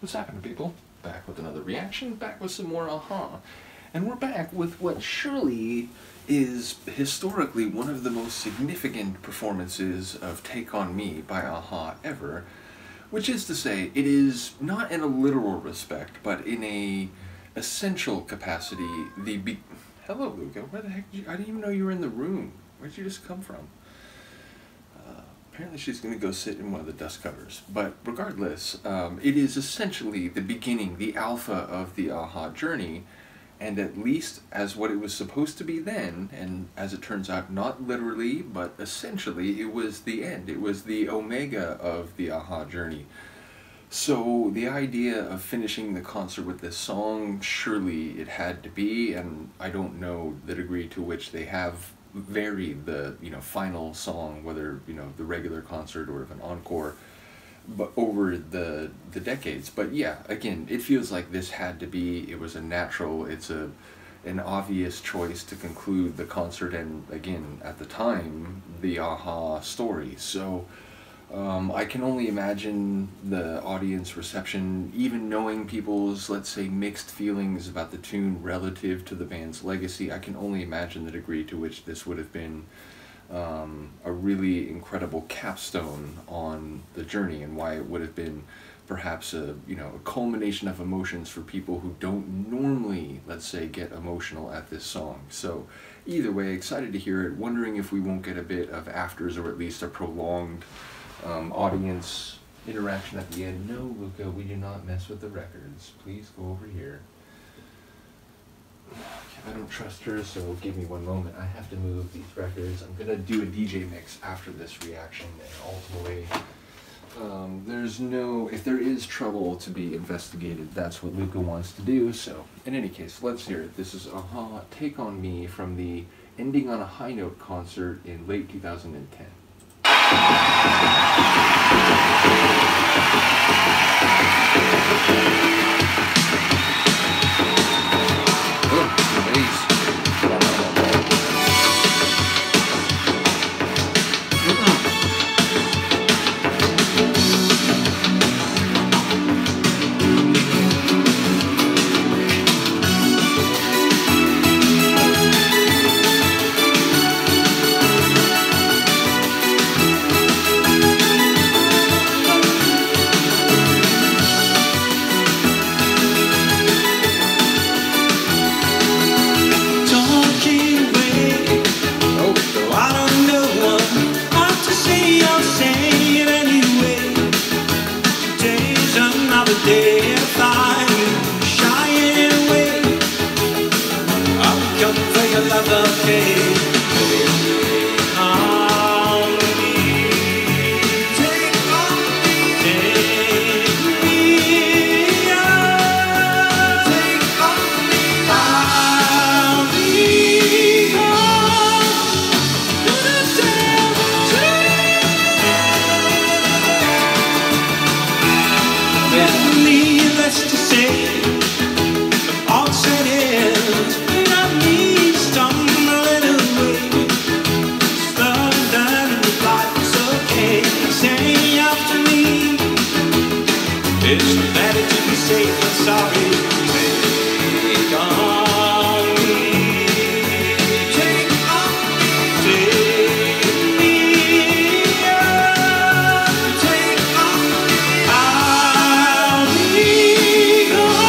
What's happening, people? Back with another reaction, back with some more Aha. And we're back with what surely is historically one of the most significant performances of Take On Me by Aha ever, which is to say, it is not in a literal respect, but in a essential capacity, Hello, Luca, where the heck did you... I didn't even know you were in the room. Where'd you just come from? Apparently she's going to go sit in one of the dust covers. But regardless, it is essentially the beginning, the alpha of the Aha journey, and at least as what it was supposed to be then, and as it turns out, not literally, but essentially, it was the end. It was the omega of the Aha journey. So the idea of finishing the concert with this song, surely it had to be, and I don't know the degree to which they have varied the final song, whether the regular concert or an encore, but over the decades. But yeah, again, it feels like this had to be. It was a natural. It's an obvious choice to conclude the concert, and again, at the time, the Aha story. So I can only imagine the audience reception, even knowing people's, let's say, mixed feelings about the tune relative to the band's legacy. I can only imagine the degree to which this would have been a really incredible capstone on the journey, and why it would have been perhaps a culmination of emotions for people who don't normally, let's say, get emotional at this song. So either way, excited to hear it, wondering if we won't get a bit of afters, or at least a prolonged audience interaction at the end. No, Luca, we do not mess with the records. Please go over here. I don't trust her, so give me one moment. I have to move these records. I'm gonna do a DJ mix after this reaction, and ultimately, if there is trouble to be investigated, that's what Luca wants to do. So, in any case, let's hear it. This is Aha, Take On Me, from the Ending on a High Note concert in late 2010. It's better to be safe than sorry. Take on me. Take on me. Take me. Take on me. I'll be gone.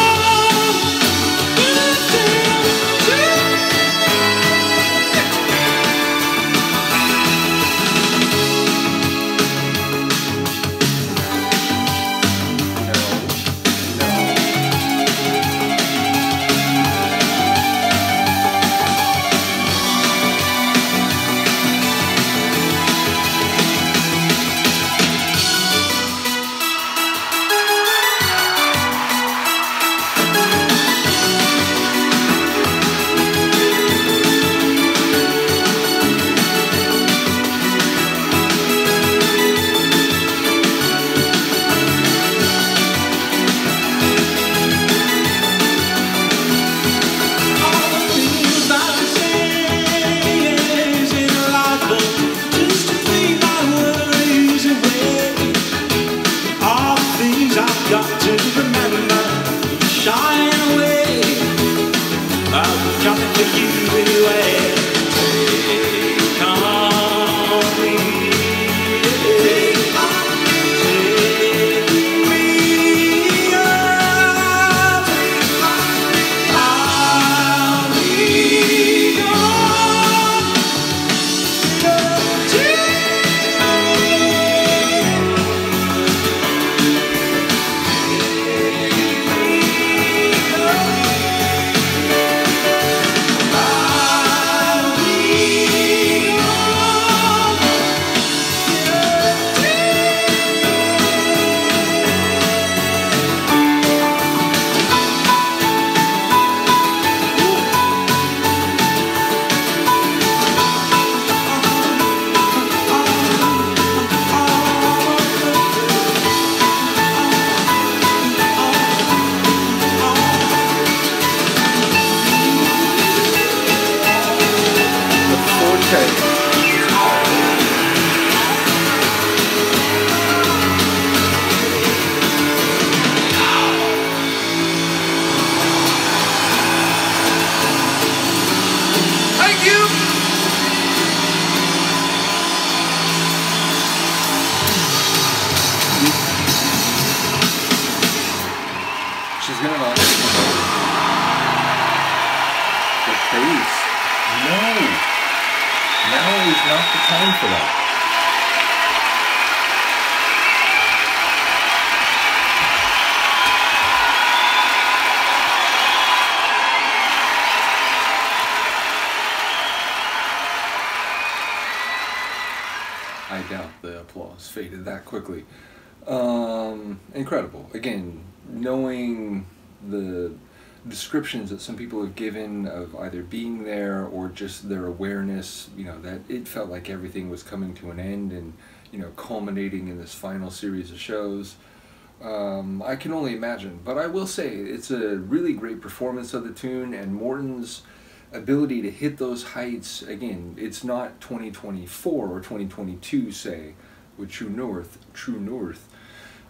got to remember to shine away. I'm coming for you anyway. Take on me. Take on me. Take me up. I'll be gone. She's gonna not. The face. No. Now is not the time for that. I doubt the applause faded that quickly. Incredible. Again, knowing the descriptions that some people have given of either being there or just their awareness, you know, that it felt like everything was coming to an end and, you know, culminating in this final series of shows. I can only imagine, but I will say it's a really great performance of the tune, and Morton's ability to hit those heights, again, it's not 2024 or 2022, say, with True North,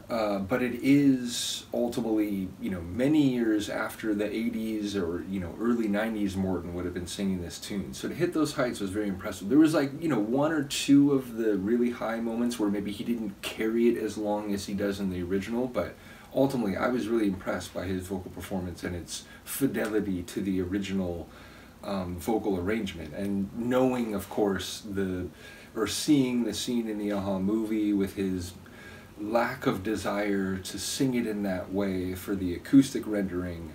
but it is ultimately, you know, many years after the 80s or, you know, early 90s Morton would have been singing this tune. So to hit those heights was very impressive. There was like, you know, one or two of the really high moments where maybe he didn't carry it as long as he does in the original, but ultimately I was really impressed by his vocal performance and its fidelity to the original vocal arrangement. And knowing, of course, seeing the scene in the Aha movie with his lack of desire to sing it in that way for the acoustic rendering,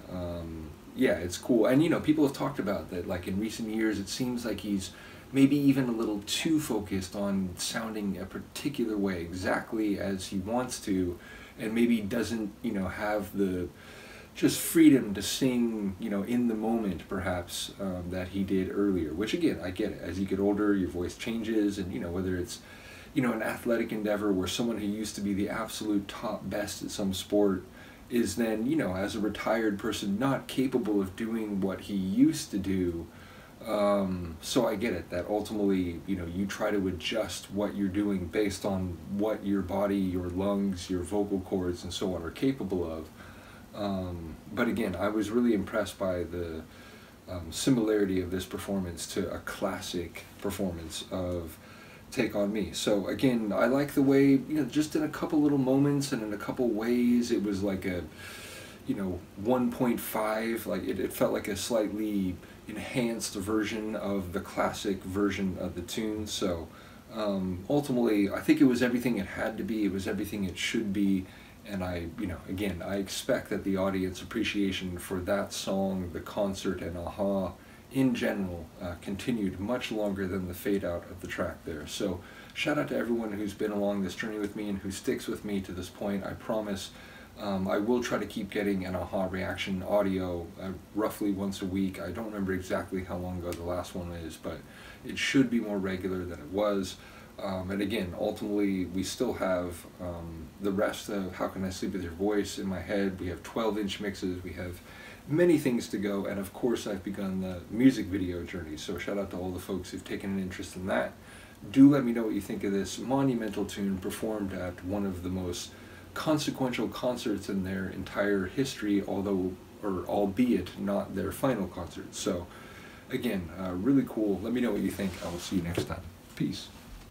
yeah, it's cool. And, you know, people have talked about that, like, in recent years, it seems like he's maybe even a little too focused on sounding a particular way, exactly as he wants to, and maybe doesn't, you know, have the just freedom to sing, you know, in the moment, perhaps, that he did earlier. Which, again, I get it. As you get older, your voice changes, and, you know, whether it's, you know, an athletic endeavor where someone who used to be the absolute top best at some sport is then, you know, as a retired person, not capable of doing what he used to do. So I get it, that ultimately, you know, you try to adjust what you're doing based on what your body, your lungs, your vocal cords, and so on are capable of. But again, I was really impressed by the similarity of this performance to a classic performance of Take On Me. So again, I like the way, you know, just in a couple little moments and in a couple ways, it was like a, you know, 1.5, like it felt like a slightly enhanced version of the classic version of the tune. So ultimately, I think it was everything it had to be, it was everything it should be, and I, you know, again, I expect that the audience appreciation for that song, the concert, and Aha in general continued much longer than the fade out of the track there. So shout out to everyone who's been along this journey with me and who sticks with me to this point. I promise I will try to keep getting an Aha reaction audio roughly once a week. I don't remember exactly how long ago the last one is, but it should be more regular than it was. And again, ultimately, we still have the rest of How Can I Sleep With Your Voice in my head. We have 12-inch mixes. We have many things to go. And of course, I've begun the music video journey. So shout out to all the folks who've taken an interest in that. Do let me know what you think of this monumental tune performed at one of the most consequential concerts in their entire history, albeit not their final concert. So again, really cool. Let me know what you think. I will see you next time. Peace.